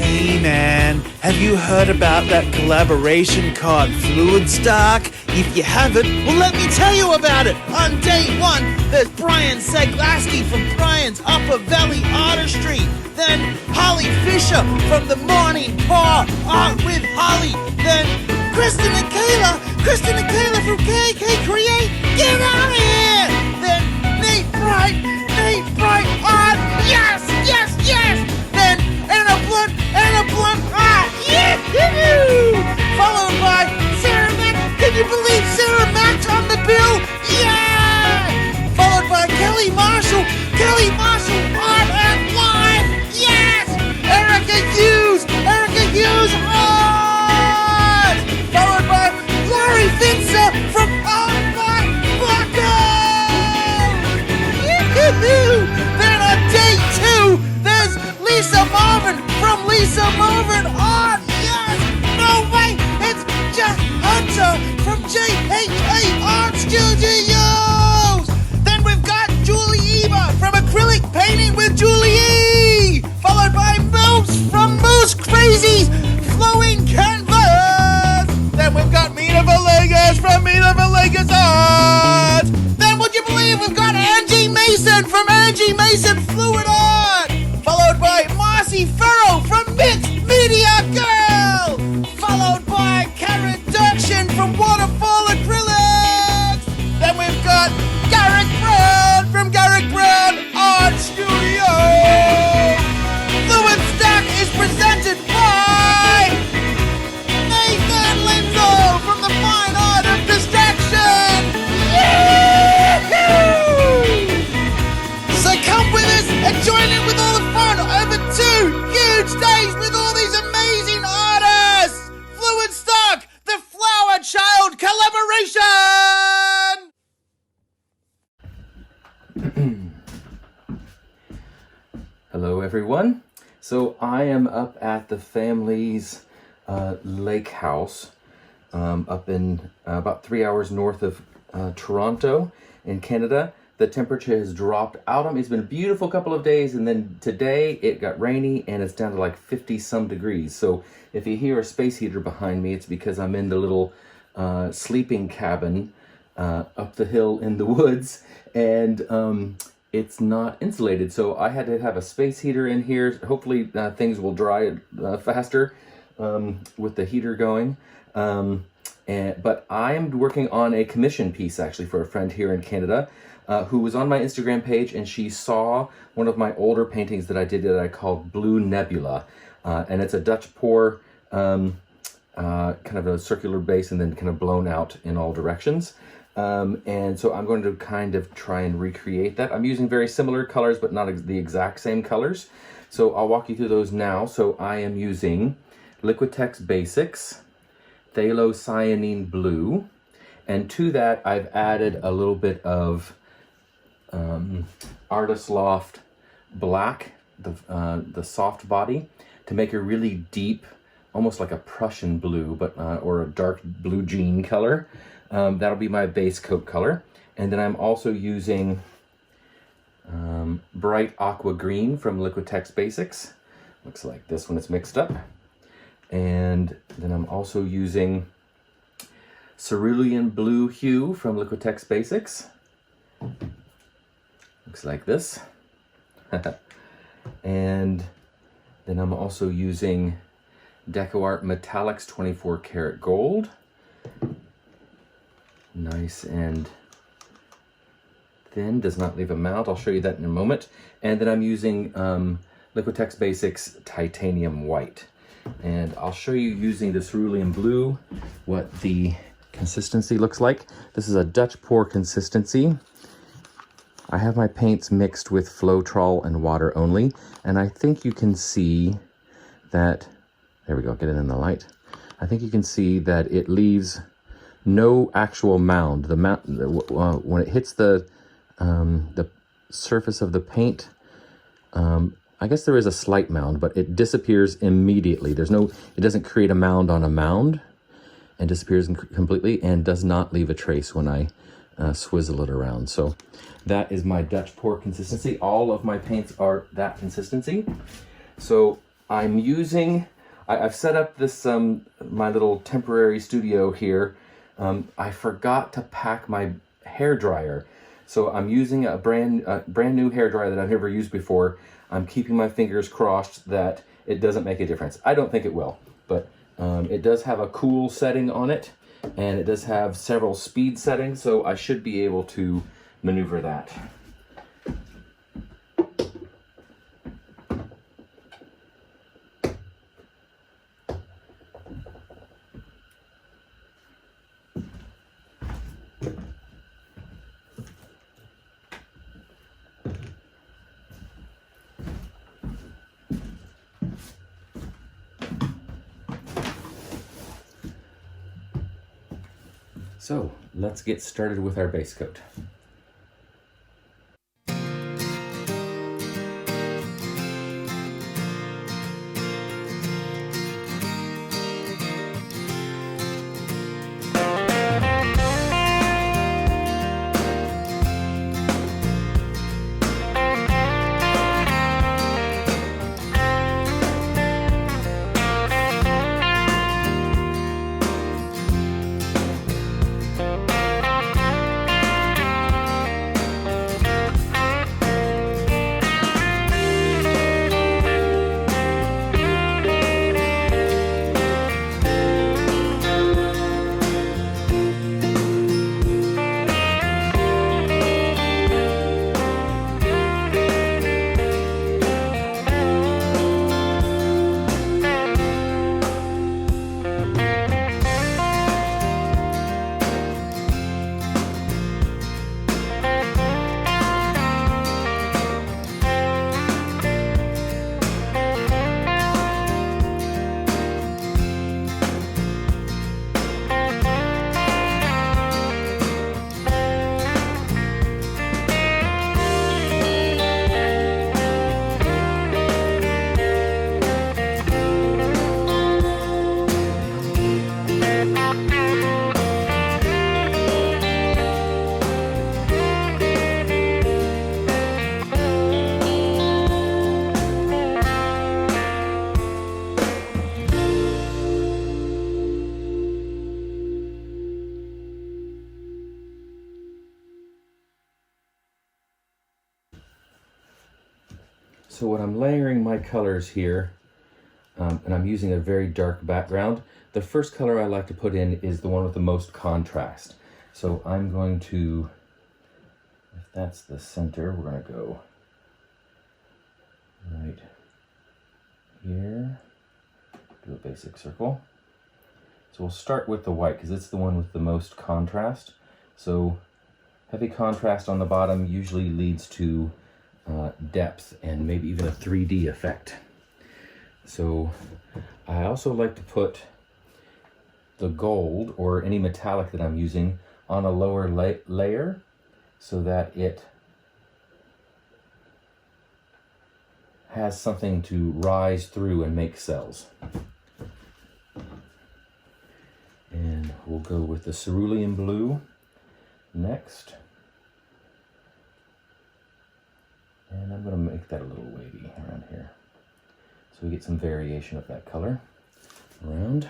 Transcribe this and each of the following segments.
Hey man, have you heard about that collaboration called Fluidstock? If you haven't, well let me tell you about it. On day one, there's Brian Seglaski from Brian's Upper Valley Artistry. Then Holly Fisher from The Morning Paw, Art with Holly. Then Kristen and Kayla from KK Create, get out of here! Then Nate Bright Art, yes! Then Anna Blunt Art, yeah! Followed by Sarah Mack, can you believe Sarah Mack's on the bill? Yeah! Followed by Kelly Marshall Art and Live, yes! Erica Hughes Art! Followed by Larry Finzer from Art by Buckle! Then on day two, there's Lisa Marvin from Lisa Marvin Art! Yes! No way! It's Jack Hunter from JHA Art Studios! Then we've got Julie Eber from Acrylic Painting with Julie E! Followed by Moose from Moose Crazies Flowing Canvas! Then we've got Mina Villegas from Mina Villegas Art! Then would you believe we've got Angie Mason from Angie Mason Fluid Art! Followed by Marcy Farrow from Mixed Media Girl! Followed by Karen Dirksen from Waterfall Acrylics! Then we've got Garrick Brown from Garrick Brown Art Studio! Fluid Stack is presented by Nathan Lindsay from the Fine Art of Distraction! Yee-hoo! So come with us and join in with all the fun over 2 huge days with all these amazing artists! Fluid Stock, the Flower Child collaboration! Hello everyone. So I am up at the family's lake house up in about 3 hours north of Toronto in Canada. The temperature has dropped out on me. It's been a beautiful couple of days, and then today it got rainy and it's down to like 50 some degrees. So if you hear a space heater behind me, it's because I'm in the little sleeping cabin up the hill in the woods, and it's not insulated. So I had to have a space heater in here. Hopefully things will dry faster with the heater going. But I'm working on a commission piece actually for a friend here in Canada who was on my Instagram page, and she saw one of my older paintings that I did that I called Blue Nebula. And it's a Dutch pour, kind of a circular base and then kind of blown out in all directions. And so I'm going to kind of try and recreate that. I'm using very similar colors, but not the exact same colors. So I'll walk you through those now. So I am using Liquitex Basics, Phthalocyanine Blue, and to that I've added a little bit of Artist Loft Black, the soft body, to make a really deep, almost like a Prussian blue, but or a dark blue jean color. That'll be my base coat color. And then I'm also using bright aqua green from Liquitex Basics. Looks like this when it's mixed up. And then I'm also using cerulean blue hue from Liquitex Basics. Looks like this. And then I'm also using DecoArt Metallics 24 karat gold. Nice and thin, does not leave a mound. I'll show you that in a moment. And then I'm using Liquitex Basics Titanium White. And I'll show you using the cerulean blue what the consistency looks like. This is a Dutch pour consistency. I have my paints mixed with Floetrol and water only, and I think you can see that, there we go, get it in the light. I think you can see that it leaves no actual mound. The mound, when it hits the surface of the paint, I guess there is a slight mound, but it disappears immediately. It doesn't create a mound on a mound, and disappears completely, and does not leave a trace when I swizzle it around. So that is my Dutch pour consistency. All of my paints are that consistency. So I'm using, I've set up this, my little temporary studio here. I forgot to pack my hair dryer. So I'm using a brand new hair dryer that I've never used before. I'm keeping my fingers crossed that it doesn't make a difference. I don't think it will, but it does have a cool setting on it, and it does have several speed settings, so I should be able to maneuver that. So let's get started with our base coat. So when I'm layering my colors here, and I'm using a very dark background, the first color I like to put in is the one with the most contrast. So I'm going to, if that's the center, we're going to go right here, do a basic circle. So we'll start with the white because it's the one with the most contrast. So heavy contrast on the bottom usually leads to depth and maybe even a 3D effect. So I also like to put the gold or any metallic that I'm using on a lower layer so that it has something to rise through and make cells. And we'll go with the cerulean blue next. And I'm going to make that a little wavy around here, so we get some variation of that color around.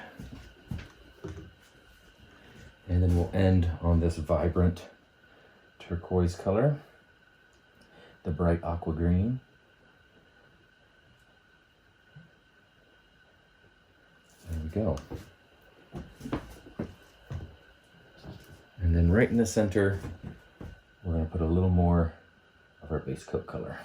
And then we'll end on this vibrant turquoise color, the bright aqua green. There we go. And then right in the center, we're going to put a little more of our base coat color.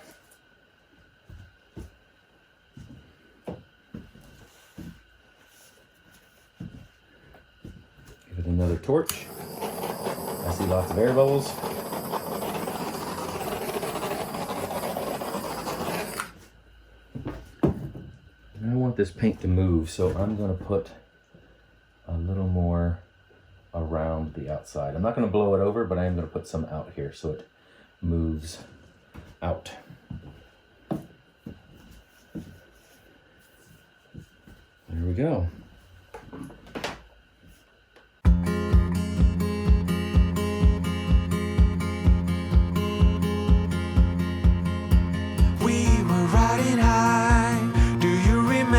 Give it another torch. I see lots of air bubbles. And I want this paint to move, so I'm going to put a little more around the outside. I'm not going to blow it over, but I am going to put some out here so it moves out. There we go. We were riding high. Do you remember?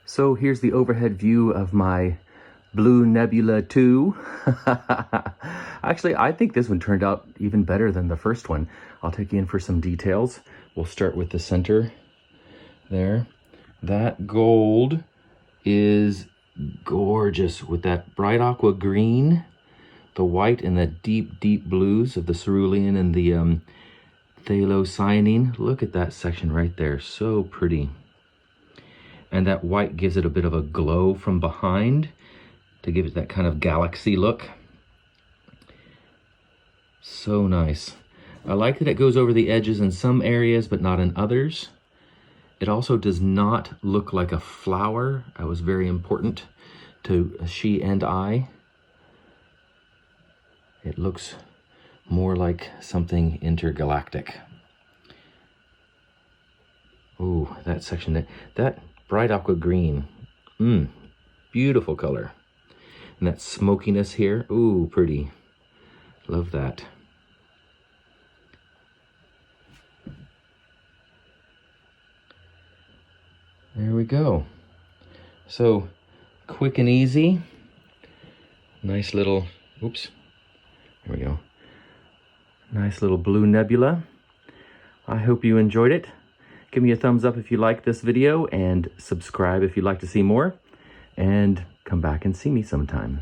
So here's the overhead view of my blue Nebula 2. Actually, I think this one turned out even better than the first one. I'll take you in for some details. We'll start with the center there. That gold is gorgeous with that bright aqua green, the white and the deep, deep blues of the cerulean and the phthalocyanine. Look at that section right there, so pretty. And that white gives it a bit of a glow from behind to give it that kind of galaxy look. So nice. I like that it goes over the edges in some areas, but not in others. It also does not look like a flower. That was very important to she and I. It looks more like something intergalactic. Ooh, that section there, that bright aqua green. Beautiful color. And that smokiness here, ooh, pretty. Love that. There we go. So quick and easy. Nice little, oops, there we go. Nice little blue nebula. I hope you enjoyed it. Give me a thumbs up if you like this video and subscribe if you'd like to see more. And come back and see me sometime.